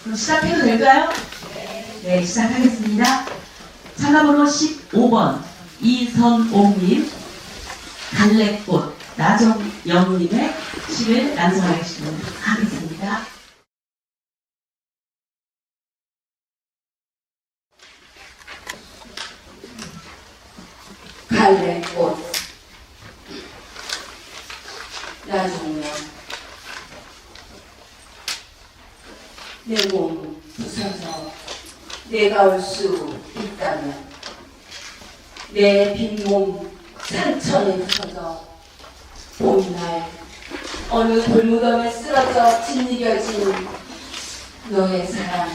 그럼 시작해도 될까요? 네, 시작하겠습니다. 참가번호 15번 이선옥님, 갈래꽃 나정영님의 시를 낭송하겠습니다. 갈래꽃 나중에 내 몸 부서져 내가 올 수 있다면 내 빈몸 상처에 부서져 봄날 어느 돌무덤에 쓰러져 짓이겨진 너의 사랑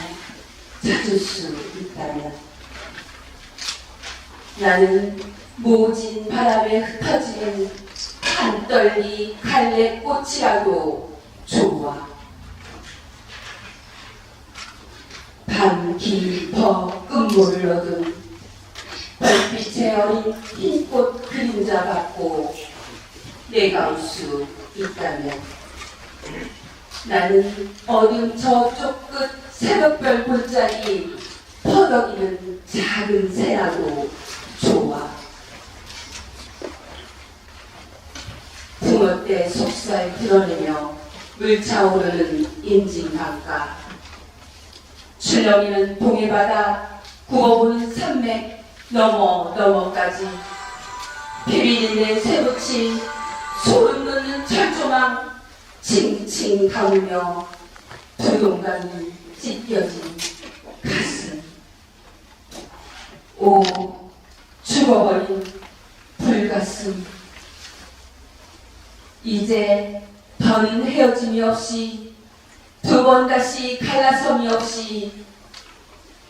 찾을 수 있다면 나는 모진 바람에 흩어지는 한떨기 갈래꽃이라도 좋아. 밤 깊어 끝물을 얻은 별빛의 어린 흰꽃 그림자 받고 내가 올 수 있다면 나는 어둠 저쪽 끝 새벽별 골짜기 퍼덕이는 작은 새라도 좋아. 붕어때 속살 드러내며 물차오르는 인진강가 출렁이는 동해바다 구워보는 산맥 넘어까지 비비린내 새붙인 소름 돋는 철조망 칭칭 가우며 두동강이 찢겨진 가슴. 오 죽어버린 불가슴. 이제 더는 헤어짐이 없이 두 번 다시 갈라섬이 없이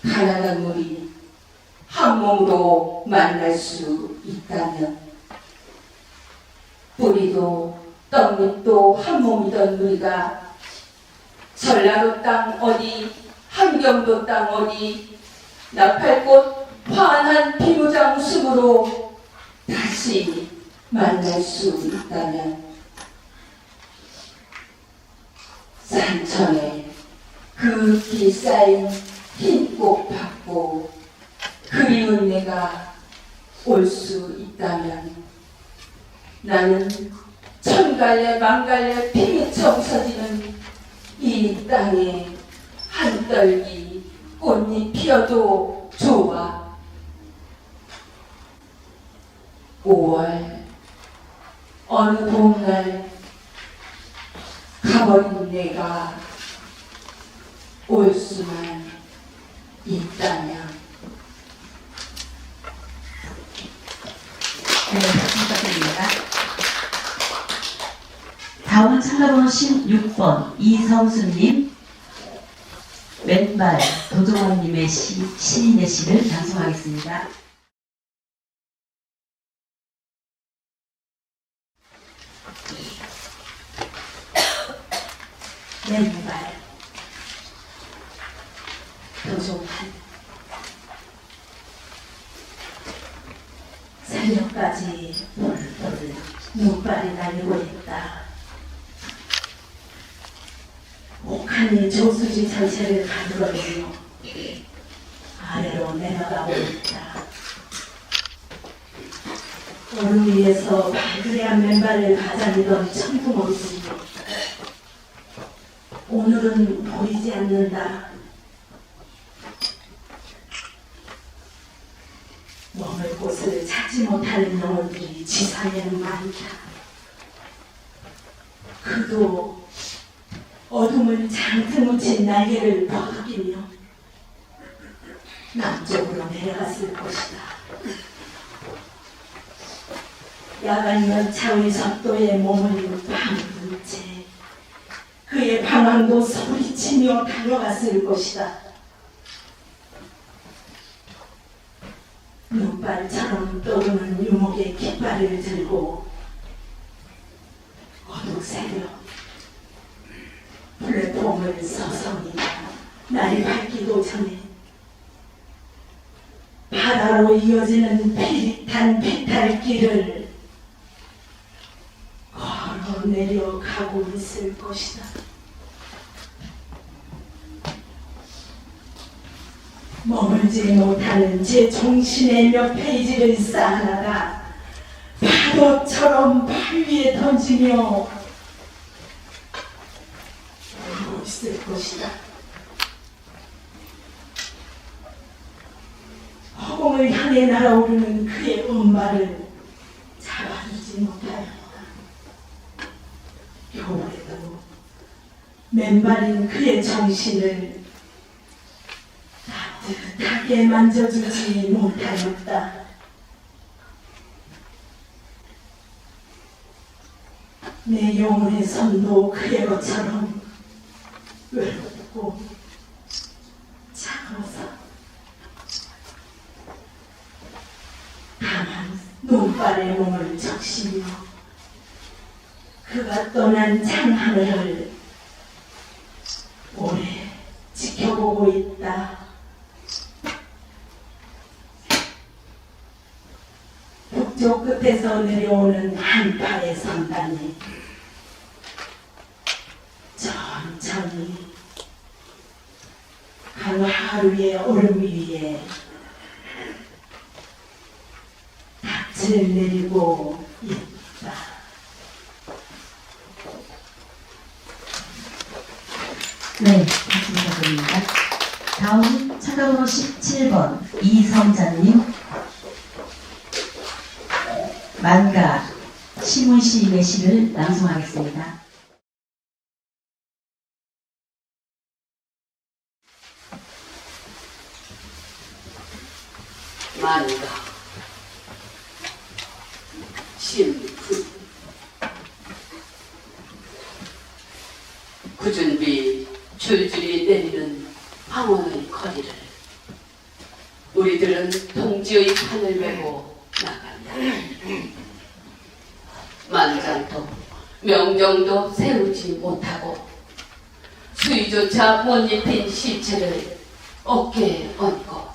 가난한 우리 한 몸으로 만날 수 있다면 뿌리도 떡잎도 한 몸이던 우리가 전라도 땅 어디 함경도 땅 어디 나팔꽃 환한 비무장 숲으로 다시 만날 수 있다면 산천에 그 길싸인 흰꽃 받고 그리운 내가 올 수 있다면 나는 천갈래 만갈래 피미쳐 부서지는 이 땅에 한떨기 꽃잎 피어도 좋아. 5월 어느 봄날 가버린 내가 올 수만 있다면. 네, 부탁드립니다. 다음은 참가번호 16번 이성수님, 왼발 도종원님의 시인의 시를 낭송하겠습니다. 왼발 도종환. 새벽까지 폴폴 눈발이 날리고 있다. 혹하니 조수지 전체를 가두어내며 아래로 내려가고 있다. 얼음 위에서 발그레한 맨발을 가장이던 천부 모습이 오늘은 보이지 않는다. 머물 곳을 찾지 못하는 영혼들이 지상에는 많다. 그도 어둠을 잔뜩 묻힌 날개를 퍼덕이며 남쪽으로 내려갔을 것이다. 야간 열차의 속도에 머물린 밤은 채 그의 방황도 소리치며 달려갔을 것이다. 눈발처럼 떠오르는 유목의 깃발을 들고 어둑새려 플랫폼을 서성이 날이 밝기도 전에 바다로 이어지는 피릿한 비탈길을 걸어 내려가고 있을 것이다. 머물지 못하는 제 정신의 몇 페이지를 쌓아나가 파도처럼 발 위에 던지며 울고 있을 것이다. 허공을 향해 날아오르는 그의 음마를 잡아주지 못하였다. 겨울에도 맨발인 그의 정신을 따뜻하게 만져주지 못하였다. 내 영혼의 손도 그의 것처럼 외롭고 차가워서 다만 눈발에 몸을 적시며 그가 떠난 창하늘을 오래 지켜보고 있다. 북쪽 끝에서 내려오는 한파의 선단이 천천히 하루하루의 얼음 위에 닻을 내리고 있다. 네, 박수 부탁드립니다. 다음 참가번호 17번 이성자님. 만가 신문시인의 시를 낭송하겠습니다. 만가 심후 구준비 줄줄이 내리는 황혼의 거리를 우리들은 동지의 판을 메고 나간다. 만장도 명정도 세우지 못하고 수위조차 못 입힌 시체를 어깨에 얹고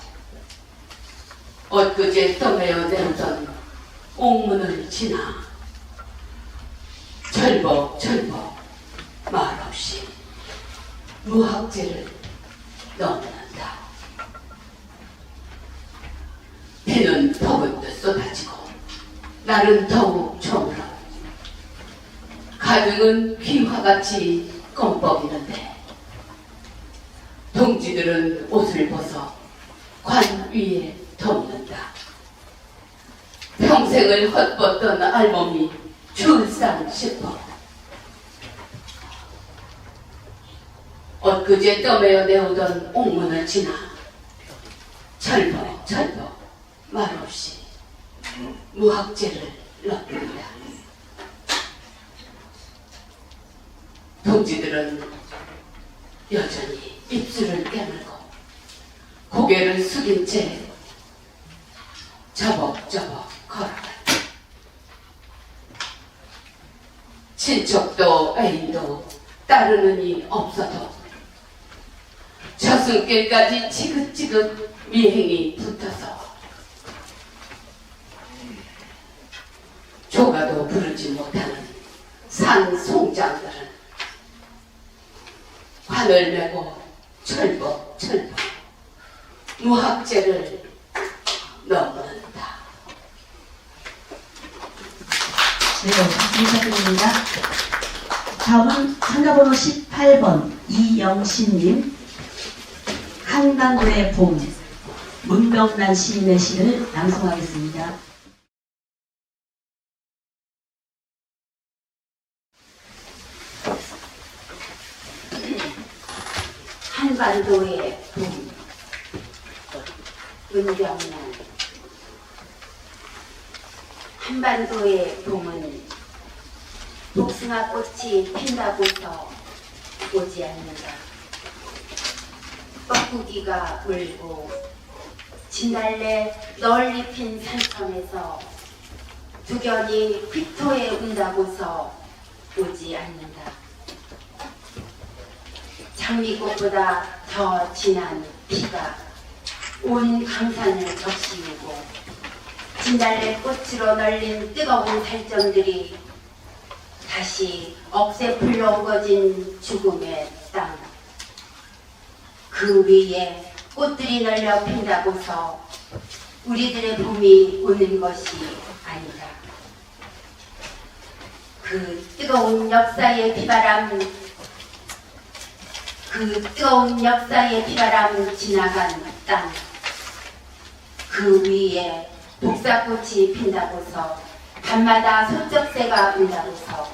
엊그제 떠매어 내던 옥문을 지나 철벅철벅 말없이 무학지를 넘는다. 비는 더운 듯 쏟아지고 날은 더욱 저물어 가등은 휘화같이 껌뻑이는데 동지들은 옷을 벗어 관 위에 덮는다. 평생을 헛벗던 알몸이 출상 싶어 엊그제 떠매어 내오던 옥문을 지나 철벅철벅 말없이 무학제를 넣는다. 동지들은 여전히 입술을 깨물고 고개를 숙인 채 저벅저벅 걸어간다. 친척도 애인도 따르는 이 없어도 저승길까지 지긋지긋 미행이 붙어서 조가도 부르지 못하는 산 송장들은 관을 메고 철벅철벅 무학제를 넘는다. 네, 박수 부탁드립니다. 다음은 참가번호 18번 이영신님. 한강도의 봄 문명란 시인의 시를 낭송하겠습니다. 한반도의 봄 문병란. 한반도의 봄은 복숭아 꽃이 핀다고서 오지 않는다. 뻐꾸기가 울고 진달래 널리 핀 산섬에서 두견이 휘토에 운다고서 오지 않는다. 장미꽃보다 더 진한 피가 온 강산을 적시우고 진달래 꽃으로 널린 뜨거운 살점들이 다시 억새 풀러 우거진 죽음의 땅, 그 위에 꽃들이 널려 핀다고서 우리들의 봄이 오는 것이 아니다. 그 뜨거운 역사의 비바람 지나간 땅, 그 위에 독사꽃이 핀다고서 밤마다 소쩍새가 운다고서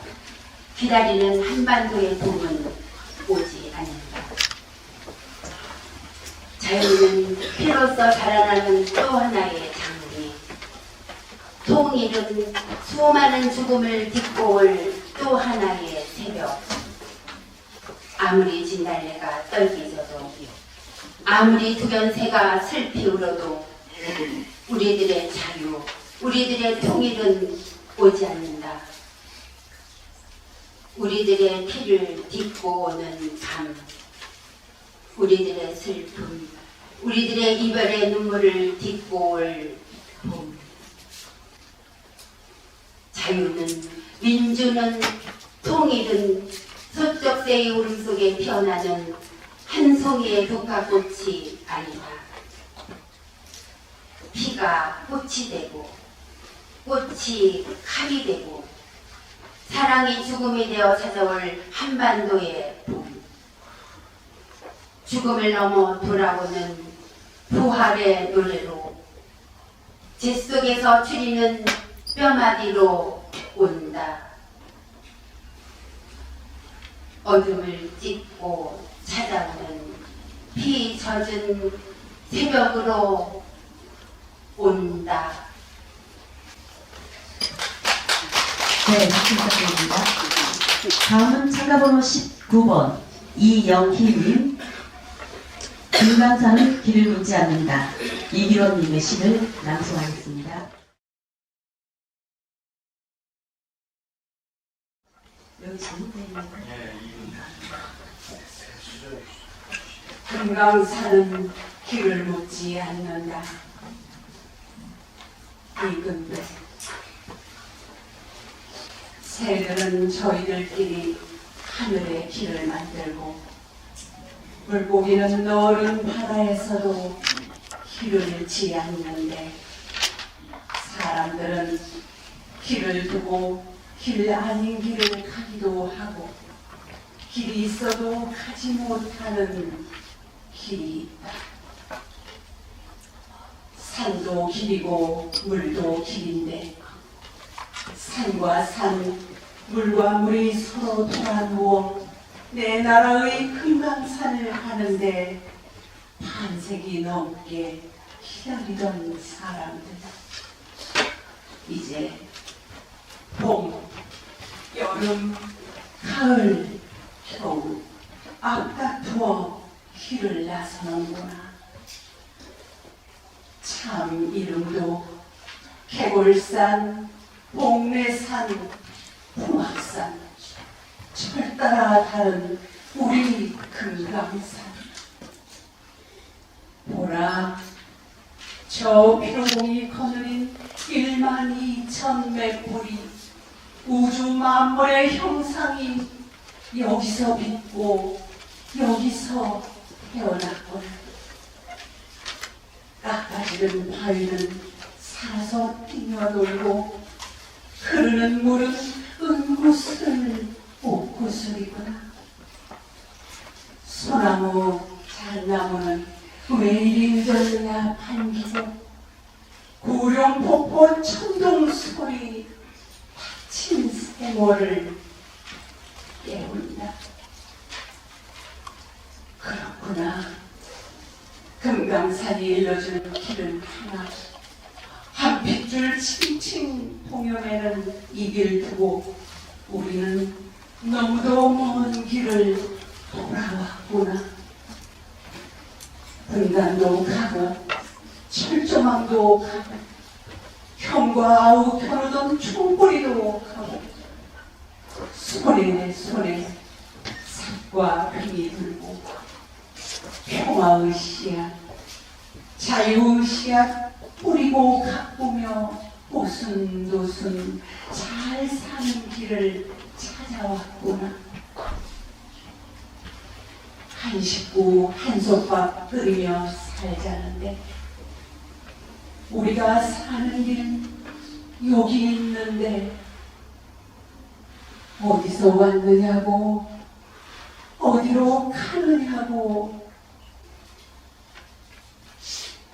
기다리는 한반도의 봄은 오지 않는다. 자연은 피로써 자라나는 또 하나의 장미, 통일은 수많은 죽음을 딛고 올 또 하나의 새벽. 아무리 진달래가 떨기져도, 아무리 두견새가 슬피 울어도 우리들의 자유, 우리들의 통일은 오지 않는다. 우리들의 피를 딛고 오는 밤, 우리들의 슬픔, 우리들의 이별의 눈물을 딛고 올 봄. 자유는, 민주는, 통일은 소쩍새의 울음 속에 피어나는 한 송이의 독화꽃이 아니다. 피가 꽃이 되고, 꽃이 칼이 되고, 사랑이 죽음이 되어 찾아올 한반도의 봄. 죽음을 넘어 돌아오는 부활의 노래로, 제 속에서 추리는 뼈마디로 온다. 어둠을 찢고 찾아오는 피 젖은 새벽으로 온다. 네, 박수 부탁드립니다. 다음은 참가번호 19번 이영희님. 금강산은 길을 묻지 않는다. 이기론님의 시를 낭송하겠습니다. 여기 잘못되어 있나요? 금강산은 길을 묻지 않는다. 이근배 새들은 저희들끼리 하늘의 길을 만들고, 물고기는 너른 바다에서도 길을 잃지 않는데, 사람들은 길을 두고 길 아닌 길을 가기도 하고, 길이 있어도 가지 못하는 길이 있다. 산도 길이고 물도 길인데, 산과 산, 물과 물이 서로 돌아누워 내 나라의 금강산을 가는데 반세기 넘게 기다리던 사람들, 이제 봄, 여름, 가을, 겨울 앞다투어 길을 나서는구나. 참 이름도 개골산, 복례산, 풍악산, 철 따라 다른 우리 금강산. 보라, 저 표공이 거느린 12,000맷불이 우주 만물의 형상이 여기서 빛고 여기서 태어났구나. 깎아지는 바위는 살아서 뛰어놀고, 흐르는 물은 은구슬 옥구슬이구나. 소나무, 잣나무는 왜 이리 늦었느냐 반기고, 구룡폭포 천둥소리 다친 생활을 깨운다. 그렇구나. 금강산이 일러주는 길은 하나. 한 핏줄 칭칭 동요매는 이 길 두고 우리는 너무도 먼 길을 돌아왔구나. 분단도 가고 철조망도 가고 형과 아우 겨루던 총구리도 가고, 손에 손에 삭과 빙이 들고 평화의 씨앗, 자유의 씨앗 뿌리고 가꾸며 오순도순 잘 사는 길을 찾아왔구나. 한 식구 한솥밥 끓이며 살자는데 우리가 사는 길은 여기 있는데 어디서 왔느냐고 어디로 가느냐고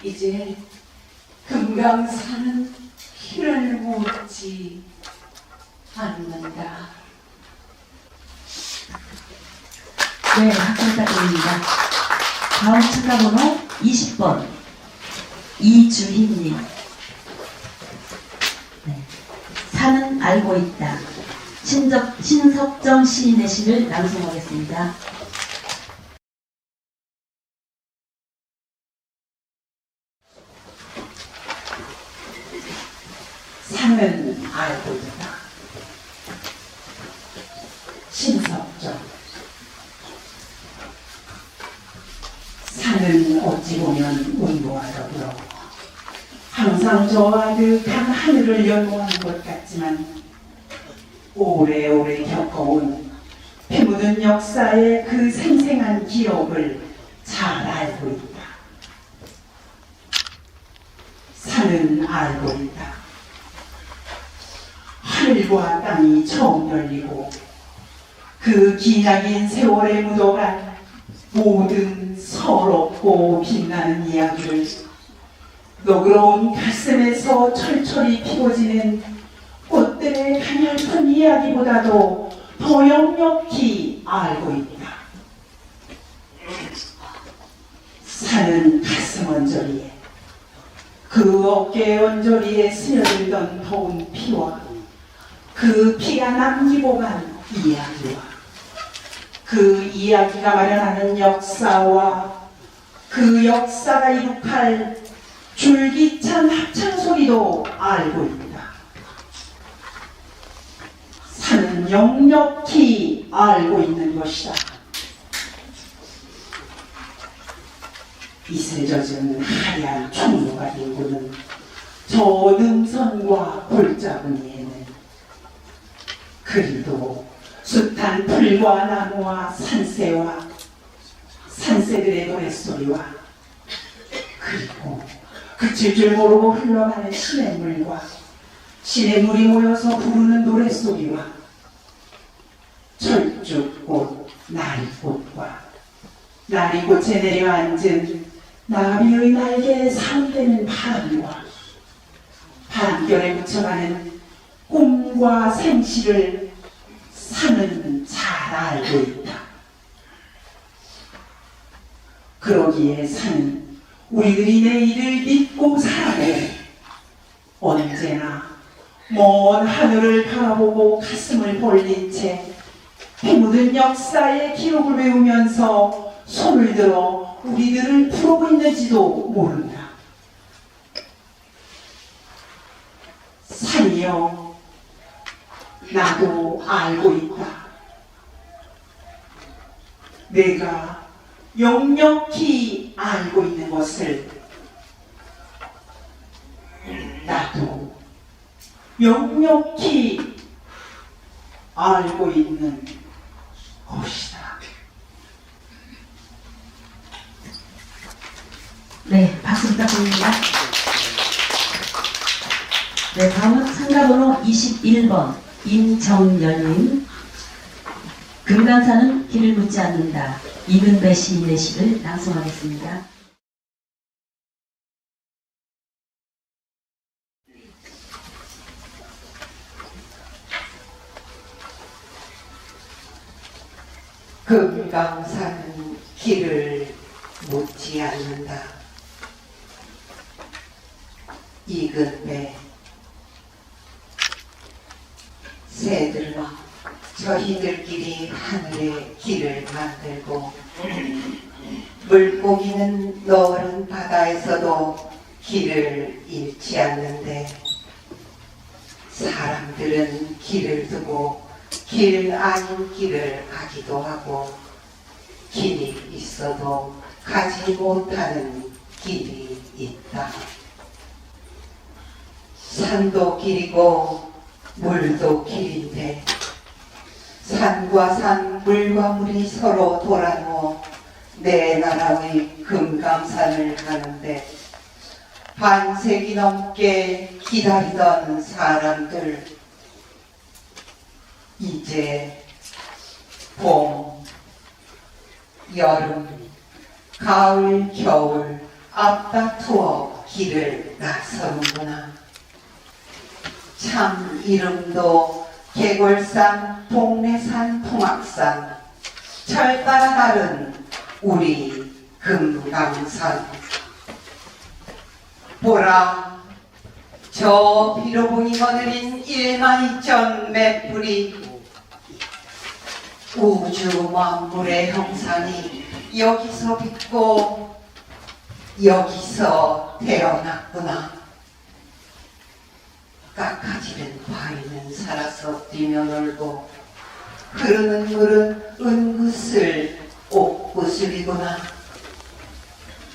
이제 금강산은 길을 묻지 않는다. 네, 학생사입니다. 다음 참가번호 20번 이주희님. 네. 산은 알고 있다. 신석정 시인의 시를 낭송하겠습니다. 산은 알고 있다. 신석정. 산은 어찌 보면 운동하러 들어 항상 저 아득한 하늘을 연모한 것 같지만 오래오래 겪어온 피 묻은 역사의 그 생생한 기억을 잘 알고 있다. 산은 알고 있다. 하늘과 땅이 처음 열리고 그 기나긴 세월에 묻어간 모든 서럽고 빛나는 이야기를 너그러운 가슴에서 철철이 피고지는 꽃들의 가냘픈 이야기보다도 더 역력히 알고 있다. 산은 가슴 언저리에 그 어깨 언저리에 스며들던 더운 피와 그 피가 남기고 간 이야기와 그 이야기가 마련하는 역사와 그 역사가 이룩할 줄기찬 합창 소리도 알고 있다. 산은 역력히 알고 있는 것이다. 이슬 젖은 하얀 총무가 뒹구는 저 능선과 골짜기에는 그리도 숱한 풀과 나무와 산새와 산새들의 노랫소리와 그리고 그칠 줄 모르고 흘러가는 시냇물과 시냇물이 모여서 부르는 노랫소리와 철쭉꽃, 나리꽃과 나리꽃에 내려앉은 나비의 날개에 사운되는 바람과 바람결에 묻혀가는 꿈과 생시를 산은 잘 알고 있다. 그러기에 산은 우리들이 내일을 믿고 살아내 언제나 먼 하늘을 바라보고 가슴을 벌린 채 피 묻은 역사의 기록을 외우면서 손을 들어 우리들을 부르고 있는지도 모른다. 산이여, 나도 알고 있다. 내가 역력히 알고 있는 것을 나도 역력히 알고 있는 것이다. 네, 박수 부탁드립니다. 네, 다음은 참가번호 21번 임정열님. 금강산은 길을 묻지 않는다. 이근배 시인의 시를 낭송하겠습니다. 금강산은 길을 묻지 않는다. 이근배. 새들은 저희들끼리 하늘에 길을 만들고 물고기는 너른 바다에서도 길을 잃지 않는데 사람들은 길을 두고 길 아닌 길을 가기도 하고 길이 있어도 가지 못하는 길이 있다. 산도 길이고 물도 길인데 산과 산, 물과 물이 서로 돌아누어 내 나라의 금강산을 가는데 반세기 넘게 기다리던 사람들, 이제 봄, 여름, 가을, 겨울 앞다투어 길을 나서는구나. 참 이름도 개골산, 동래산, 통악산, 철 따라 다른 우리 금강산. 보라, 저 비로봉이 거느린 12,000 맷불이 우주 만물의 형상이 여기서 빛고 여기서 태어났구나. 깎아지른 바위는 살아서 뛰며 놀고 흐르는 물은 은구슬 옥구슬이구나.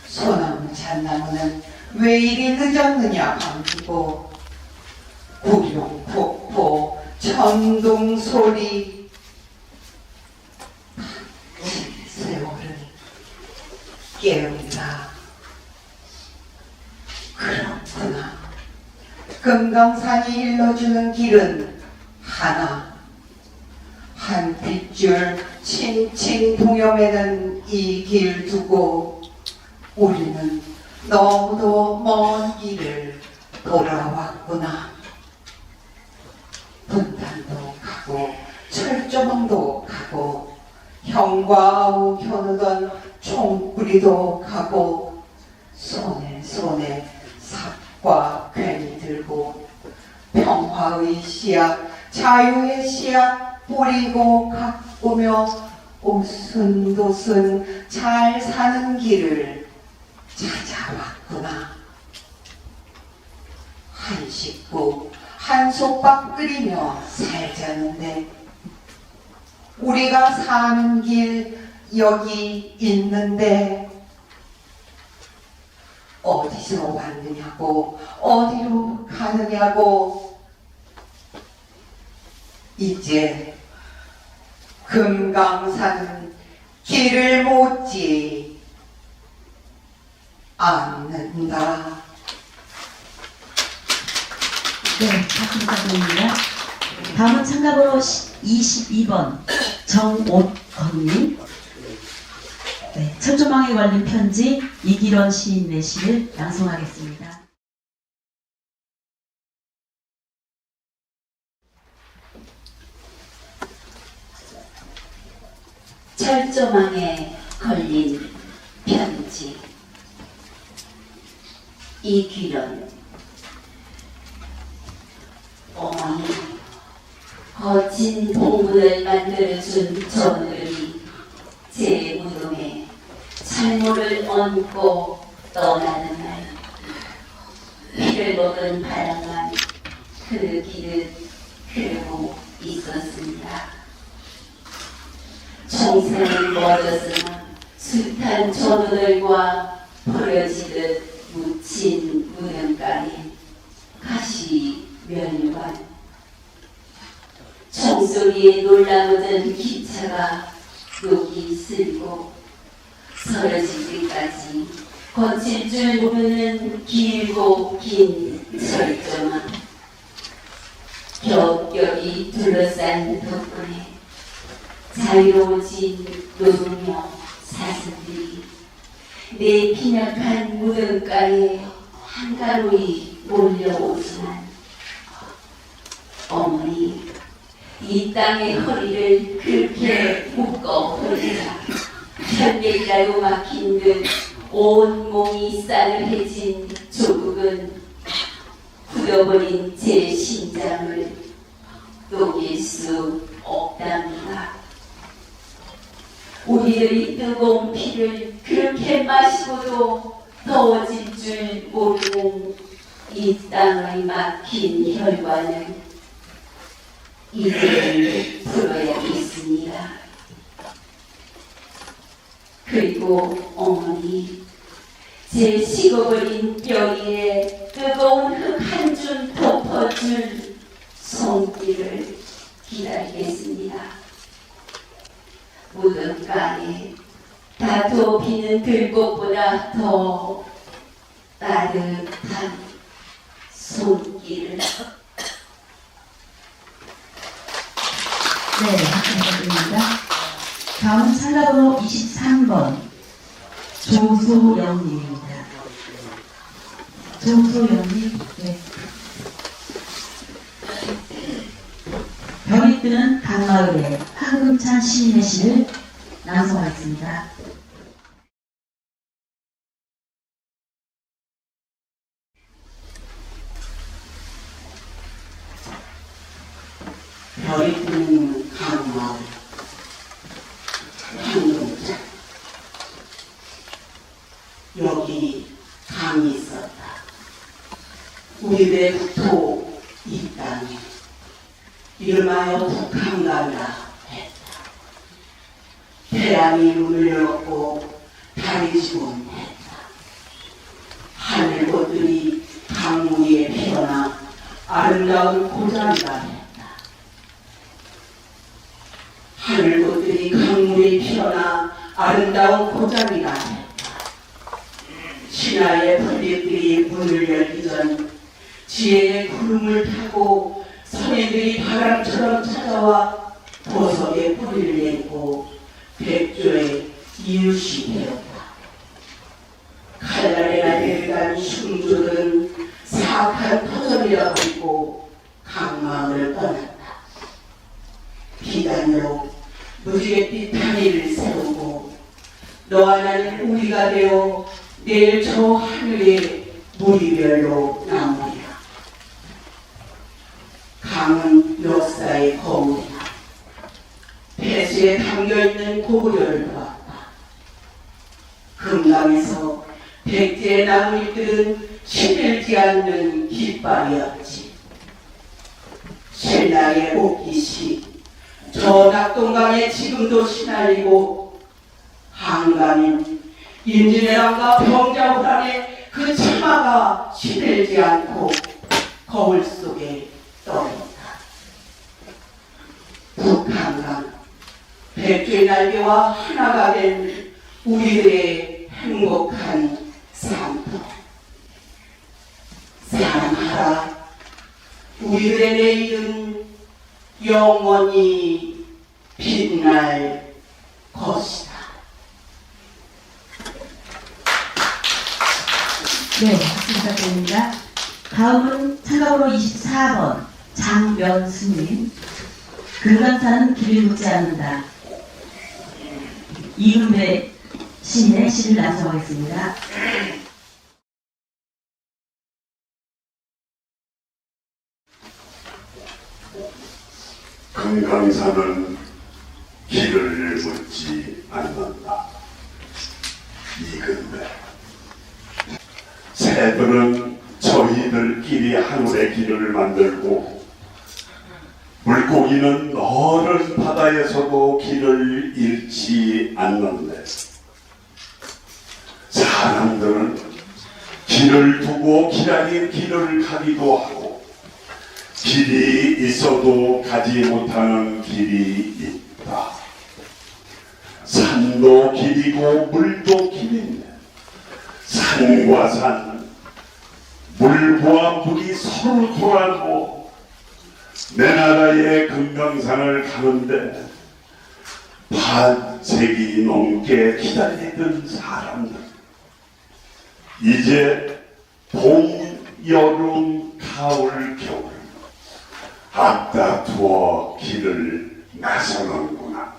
소나무 잣나무는 왜 이리 늦었느냐 반기고 구룡 폭포 천둥소리 세월은 깨운다. 그렇구나. 금강산이 일러주는 길은 하나. 한 빗줄 칭칭 동여매는 이 길 두고 우리는 너무도 먼 길을 돌아왔구나. 분단도 가고 철조망도 가고 형과 아우 겨누던 총구리도 가고 손에 삽과 괜히 들고 평화의 씨앗, 자유의 씨앗 뿌리고 가꾸며 오순도순 잘 사는 길을 찾아왔구나. 한 식구 한 솥밥 끓이며 살자는데 우리가 사는 길 여기 있는데 어디서 왔느냐고 어디로 가느냐고. 이제 금강산은 길을 묻지 않는다. 네, 박수부탁드립니다. 다음은 참가번호 22번 정옥건님. 네, 철조망에 걸린 편지 이기런 시인의 시를 낭송하겠습니다. 철조망에 걸린 편지. 이기런. 어머니, 거친 봉분을 만들어준 저들이 제 무덤에 찬물을 얹고 떠나는 날, 피를 먹은 바람만 그 길을 흐르고 있었습니다. 총선은 멀었으나 숱한 전우들과 버려지듯 묻힌 무덤가에 가시 멸관, 총소리에 놀라워진 기차가 녹이 슬고 서러질 때까지 거칠 줄 모르는 길고 긴 철조망, 겹겹이 둘러싼 덕분에 자유로워진 노동력 사슴들이 내 빈약한 무덤가에 한가로이 몰려오지만 어머니, 이 땅의 허리를 그렇게 묶어버리라. 편백이라도 막힌 듯 온몸이 싸늘해진 조국은 굳어버린 제 심장을 녹일 수 없답니다. 우리들이 뜨거운 피를 그렇게 마시고도 더워질 줄 모르는 이 땅의 막힌 혈관을 이제 풀어야겠습니다. 그리고 어머니, 제 식어버린 뼈 위에 뜨거운 흙 한 줌 덮어줄 손길을 기다리겠습니다. 무덤가에 다투어 피는 들꽃보다 더 따뜻한 손길을. 네, 박수드립니다. 다음은 참가번호 23번 조소영님입니다. 조소영님, 네. 별이 뜨는 강마을에 황금찬 시인의 시를 낭송하겠습니다. 별이 뜨는 강마을 황금찬. 여기 강이 있었다. 우리의 국토 이 땅에 이름하여 북한강이라 했다. 태양이 눈을 열었고 달이 지곤 했다. 하늘꽃들이 강 위에 피어나 아름다운 고장이라 했다. 하늘꽃들이 강물에 피어나 아름다운 고장이라 했다. 신하의 풀잎들이 문을 열기 전 지혜의 구름을 타고 성인들이 바람처럼 찾아와 보석의 뿌리를 내고 백조의 이웃이 되었다. 칼날에 날려간 흉조는 사악한 터전이라 부르고 강마을을 떠났다. 비단으로 무지갯빛 다리를 세우고 너와 나는 우리가 되어 내일 저 하늘에 무리별로 나오리라. 강은 역사의 거울이다. 폐수에 담겨있는 고구려를 보았다. 금강에서 백제의 나뭇잎들은 시들지 않는 깃발이었지. 신라의 옷깃이 저 낙동강에 지금도 시날리고 한강인 임진왜란과 병자호란의 그 치마가 시들지 않고 거울 속에 떠있다. 북한강 백조의 날개와 하나가 된 우리들의 행복한 산터. 사랑하라. 우리들의 내일은 영원히 빛날 것이다. 네, 박수 부탁드립니다. 다음은 참가번호 24번 장면수님. 금강산은 길을 묻지 않는다. 이금배 시인의 시를 낭송하겠습니다. 금강산은 길을 묻지 않는다. 이근배. 새들은 저희들끼리 하늘의 길을 만들고 물고기는 넓은 바다에서도 길을 잃지 않는데 사람들은 길을 두고 기다린 길을 가기도 하고 길이 있어도 가지 못하는 길이 있다. 산도 길이고 물도 길인데 산과 산, 물과 물이 서로 돌아가고 내 나라의 금강산을 가는데 반세기 넘게 기다리던 사람들, 이제 봄, 여름, 가을, 겨울 앞다투어 길을 나서는구나.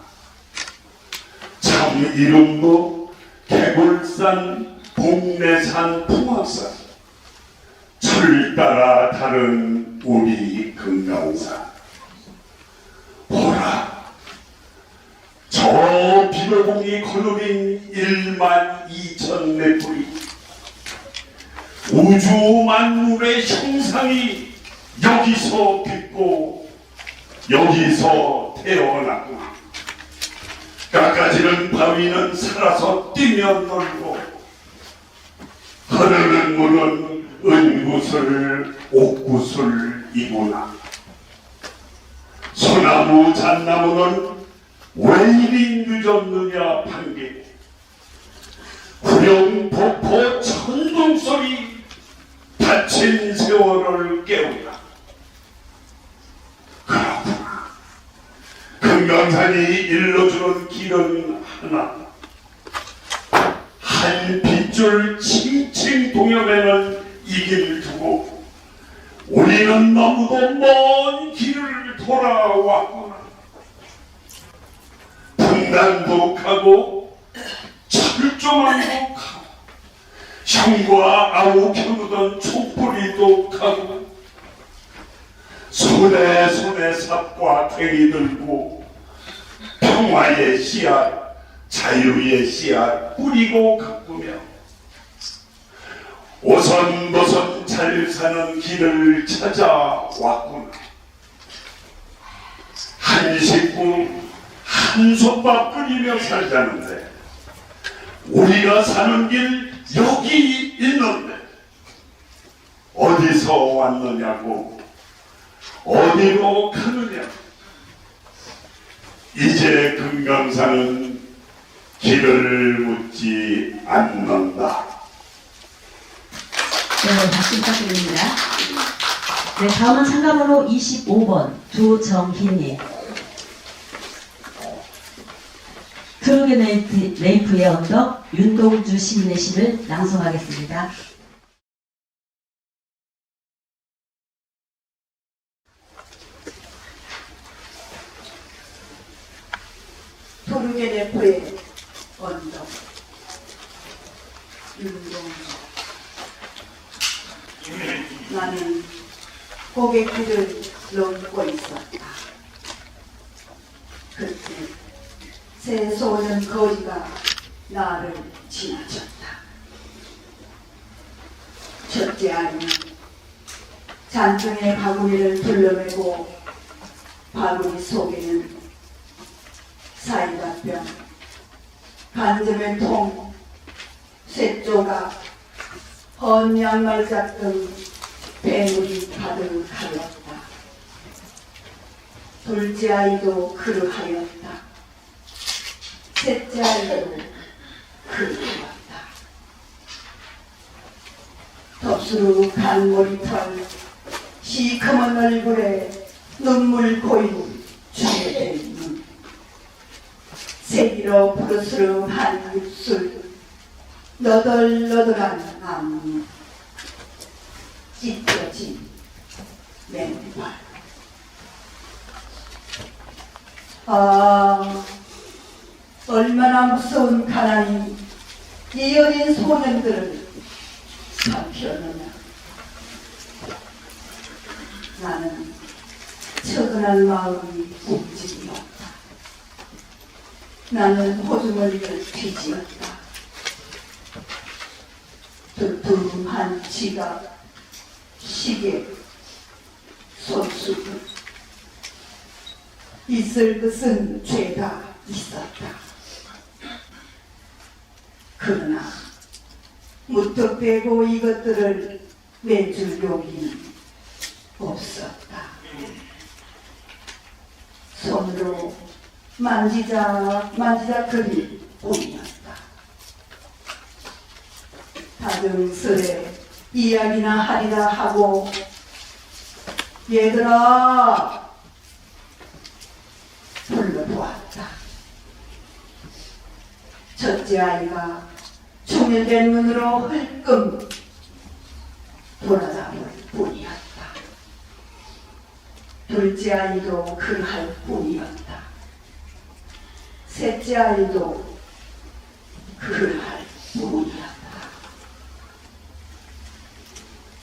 참 이름도 개굴산, 복내산, 풍악산, 철 따라 다른 우리 금강산. 보라, 저 비로공이 거느린 12,000메트리 우주 만물의 형상이 여기서 빛고 여기서 태어났구나. 깎아지는 바위는 살아서 뛰며 놀고 흐르는 물은 은구슬 옥구슬이구나. 소나무 잣나무는 왜 이리 늦었느냐 판게 영폭포 천둥소리 다친 세월을 깨운다. 그렇구나. 금강산이 일러주는 길은 하나. 한 빗줄 칭칭 동엽에는 이 길을 두고 우리는 너무도 먼 길을 돌아왔구나. 분단도 가고 철조망도 가고 형과 아우 겨누던 촛불이도 가고 손에 손에 삽과 괭이 들고 평화의 씨앗 자유의 씨앗 뿌리고 가꾸며 오선도선 잘 사는 길을 찾아왔구나. 한 식구 한솥밥 끓이며 살자는데 우리가 사는 길 여기 있는데 어디서 왔느냐고 어디로 가느냐. 이제 금강산은 길을 묻지 않는다. 네, 박수 부탁드립니다. 네, 다음은 참가번호 25번 조정희님. 트루게 레이프의 언덕 윤동주 시인의 시를 낭송하겠습니다. 토르게네프의 언덕 윤동주. 나는 고갯길을 넘고 있었다. 그때 새 쏘는 거지가 나를 지나쳤다. 첫째 아이는 잔등의 바구니를 둘러매고 바구니 속에는 사이다병, 간접의 통, 쇠조각, 헌 양말작 등 배물이 가득하였다. 둘째 아이도 그러하였다. 셋째 아이도 그러하였다. 덥수룩한 머리털, 시커먼 얼굴에 눈물 고인 주의 눈, 세기로 푸르스름한 입술, 너덜너덜한 앞니, 찢어진 맨발. 아, 얼마나 무서운 가난이 이 어린 소년들을 삼켰느냐. 나는 처근한 마음이 움직이었다. 나는 호주머니를 뒤지었다. 두툼한 지갑, 시계, 손수건, 있을 것은 죄가 있었다. 그러나 무턱대고 이것들을 내줄 용기는 없었다. 손으로 만지작 그릴 뿐이었다. 다정스레 이야기나 하리라 하고 얘들아 불러보았다. 첫째 아이가 충혈된 눈으로 흘끔 돌아다볼 뿐이었다. 둘째 아이도 그할 뿐이었다. 셋째 아이도 그할 뿐이었다.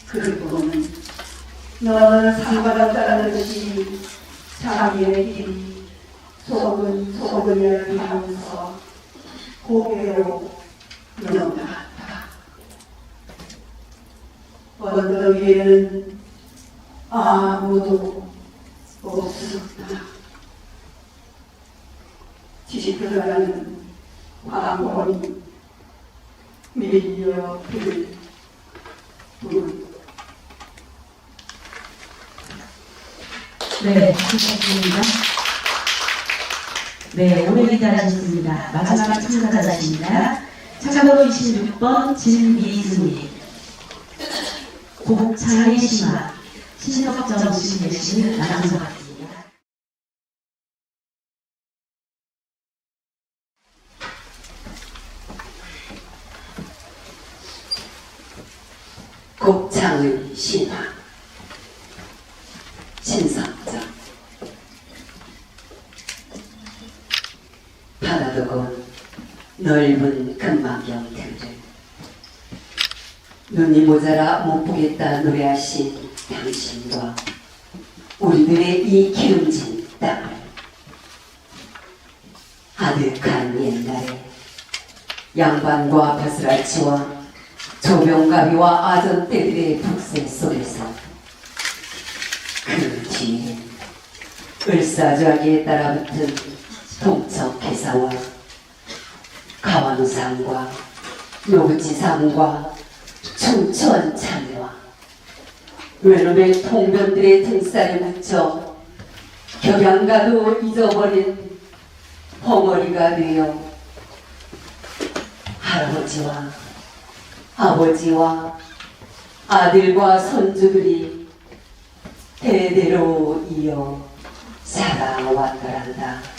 그리고는 너는 상받았다는 듯이 자기의 길이 소근소근을 하면서 고개로 넘어갔다. 언덕 위에는 아무도 없었다. 지지들어가는 황혼이 밀려 불 네, 부탁드립니다. 네, 오래 기다리셨습니다. 마지막 참가자십니다. 차가번호 26번 진미순이 고국차의 신화 신석정 씨 내시는 낭송하겠습니다. 곱창의 신화 신석정. 바라보고 넓은 금망경 들을 눈이 모자라 못 보겠다 노래하신 당신과 우리들의 이 기름진 땅을 아득한 옛날에 양반과 바스라치와 조병가비와 아전떼들의 북새 속에서 그 뒤에 을사조하기에 따라붙은 동척회사와 가완우상과 노지상과 충천 참외와 외놈의 통변들의 등살에 묻혀 격양가도 잊어버린 벙어리가 되어 할아버지와 아버지와 아들과 손주들이 대대로 이어 살아왔더란다.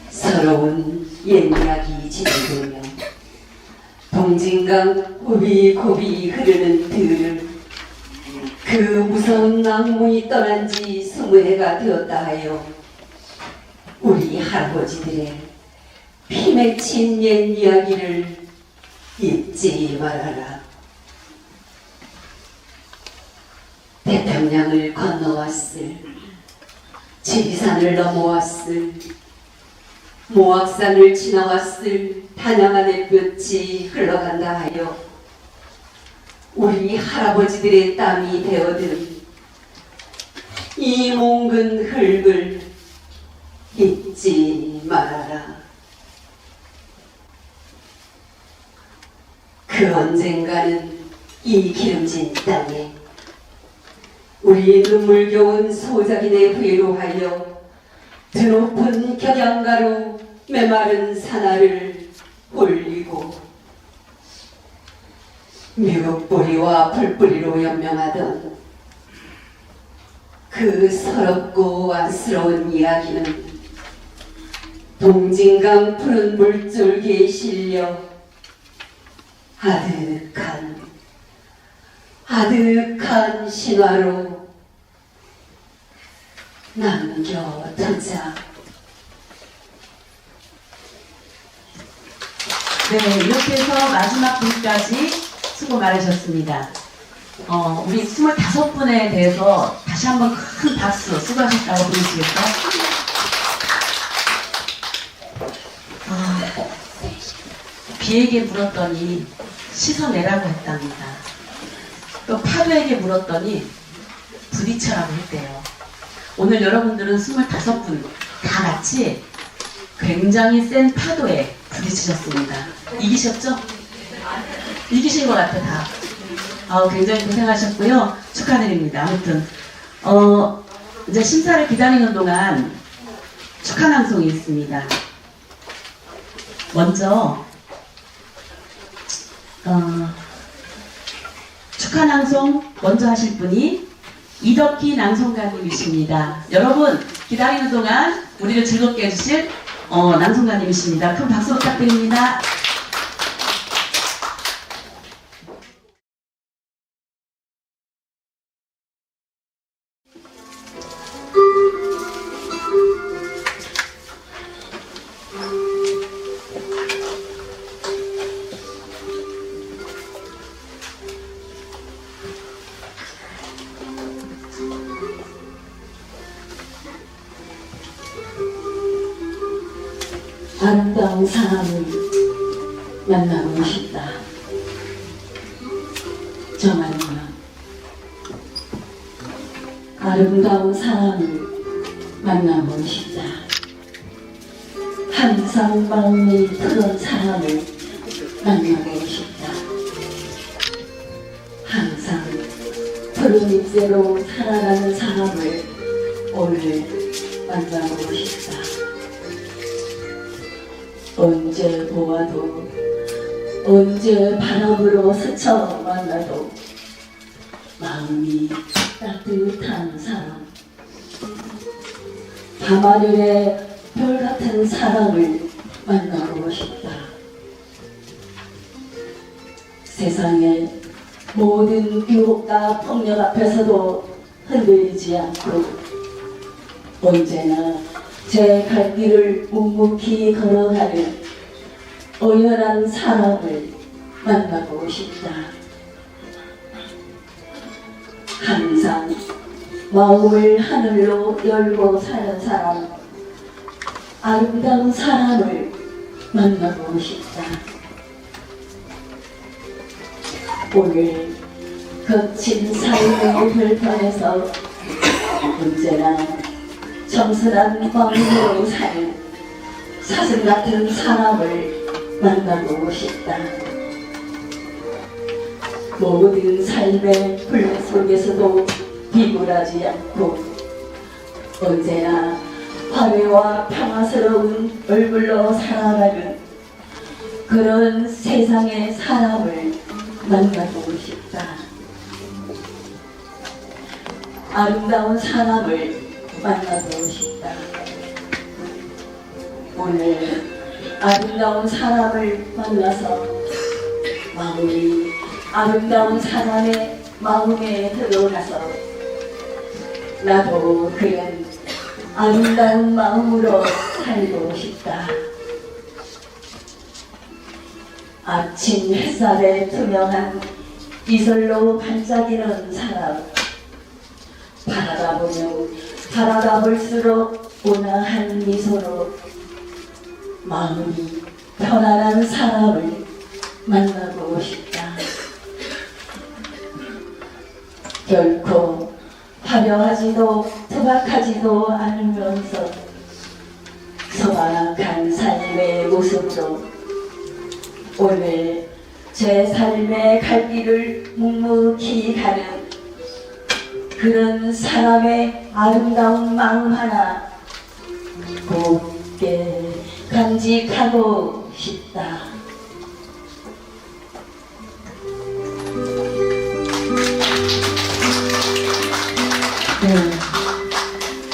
서러운 옛이야기 진행되며 동진강 고비고비 흐르는 들을 그 무서운 악몽이 떠난 지 20해가 되었다 하여 우리 할아버지들의 피 맺힌 옛 이야기를 잊지 말아라. 태평양을 건너왔을, 지리산을 넘어왔을, 모악산을 지나왔을 단양안의 볕이 흘러간다 하여 우리 할아버지들의 땀이 되어든 이 몽근 흙을 잊지 말아라. 그 언젠가는 이 기름진 땅에 우리 눈물겨운 소작인의 후예로 하여 드높은 격양가로 메마른 산하를 올리고 미국뿌리와 풀뿌리로 연명하던 그 서럽고 안쓰러운 이야기는 동진강 푸른 물줄기에 실려 아득한 신화로 남겨두자. 네, 이렇게 해서 마지막 분까지 수고 많으셨습니다. 우리 25분에 대해서 다시 한번 큰 박수 수고하셨다고 보내주시겠어요? 비에게 물었더니 씻어내라고 했답니다. 또 파도에게 물었더니 부딪혀라고 했대요. 오늘 여러분들은 25분 다 같이 굉장히 센 파도에 부딪히셨습니다. 이기셨죠? 이기신 것 같아 다. 굉장히 고생하셨고요. 축하드립니다. 아무튼 이제 심사를 기다리는 동안 축하낭송이 있습니다. 먼저 축하낭송 먼저 하실 분이 이덕희 낭송가님이십니다. 여러분 기다리는 동안 우리를 즐겁게 해주실 낭송가님이십니다. 큰 박수 부탁드립니다. 아름다운 사람을 만나고 싶다. 정한이야. 아름다운 사람을 만나고 싶다. 항상 마음이 푸른 사람을 만나고 싶다. 항상 푸른 잎새로 살아가는 사람을 오늘 만나고 싶다. 언제 보아도 언제 바람으로 스쳐 만나도 마음이 따뜻한 사람, 밤하늘의 별 같은 사람을 만나보고 싶다. 세상의 모든 유혹과 폭력 앞에서도 흔들리지 않고 언제나 제 갈 길을 묵묵히 걸어가는 오열한 사람을 만나보고 싶다. 항상 마음을 하늘로 열고 사는 사람, 아름다운 사람을 만나보고 싶다. 오늘 거친 삶의 별편에서 언제나 정선한 마음으로 사는 사슴 같은 사람을 만나보고 싶다. 모든 삶의 불 속에서도 비굴하지 않고 언제나 화려와 평화스러운 얼굴로 살아가는 그런 세상의 사람을 만나보고 싶다. 아름다운 사람을 만나보고 싶다. 오늘 아름다운 사람을 만나서 마음이 아름다운 사람의 마음에 들어가서 나도 그런 아름다운 마음으로 살고 싶다. 아침 햇살에 투명한 이슬로 반짝이는 사람, 바라다 보면 바라다 볼수록 온화한 미소로 마음이 편안한 사람을 만나보고 싶다. 결코 화려하지도 투박하지도 않으면서 소박한 삶의 모습으로 오늘 제 삶의 갈 길을 묵묵히 가는 그런 사람의 아름다운 마음 하나 곱게 간직하고 싶다. 네,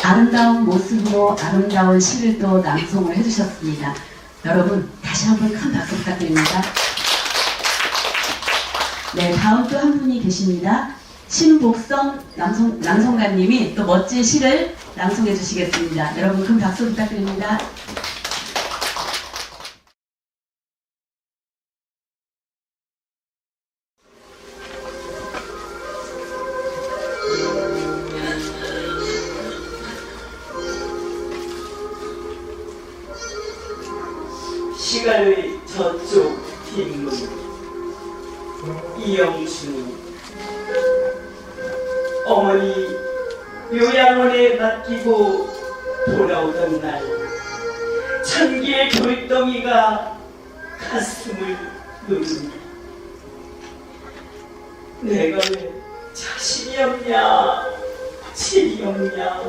아름다운 모습으로 아름다운 시를 또 낭송을 해주셨습니다. 여러분 다시 한번 큰 박수 부탁드립니다. 네, 다음 또 한 분이 계십니다. 신복성 낭송가님이 또 멋진 시를 낭송해 주시겠습니다. 여러분 큰 박수 부탁드립니다. 시간의 저쪽 뒷문 이영춘 어머니 요양원에 맡기고 돌아오던 날 천기의 돌덩이가 가슴을 누릅니다. 내가 왜 자신이 없냐 질이 없냐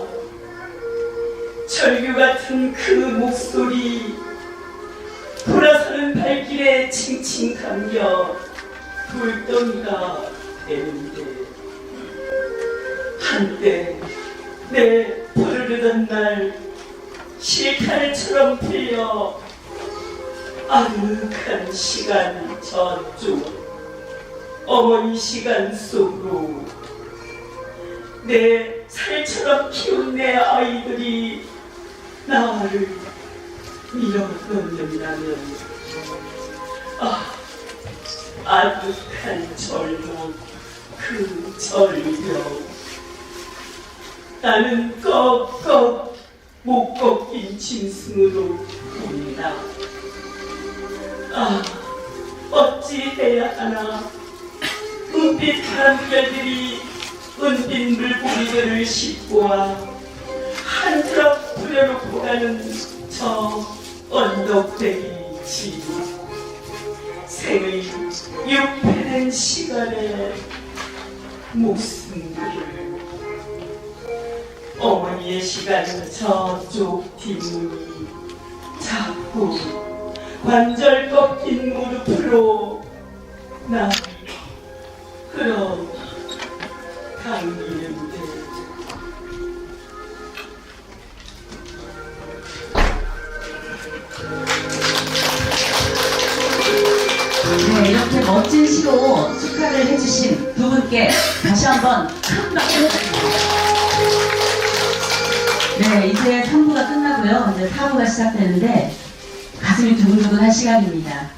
절규 같은 그 목소리 돌아서는 발길에 칭칭 감겨 돌덩이가 되는데 한때 내 부르르던 날 실타래처럼 풀려 아늑한 시간 저쪽 어머니 시간 속으로 내 살처럼 키운 내 아이들이 나를 밀어넣는다면 아득한 절목 그 절벽 나는 꺽꺽 못 꺾인 짐승으로 봅니다. 어찌해야 하나 은빛 바람결들이 은빛 물고기들을 싣고 와 한 트럭 부려놓고 가는 저 언덕대기 집 생의 육패된 시간에 목숨을 어머니의 시간 저쪽 뒷문이 자꾸 관절 꺾인 무릎으로 나 그럼 당기는 데 네, 이렇게 멋진 시로 축하를 해주신 두 분께 다시 한번 큰 박수. 네, 이제 3부가 끝나고요. 이제 4부가 시작되는데 가슴이 두근두근한 시간입니다.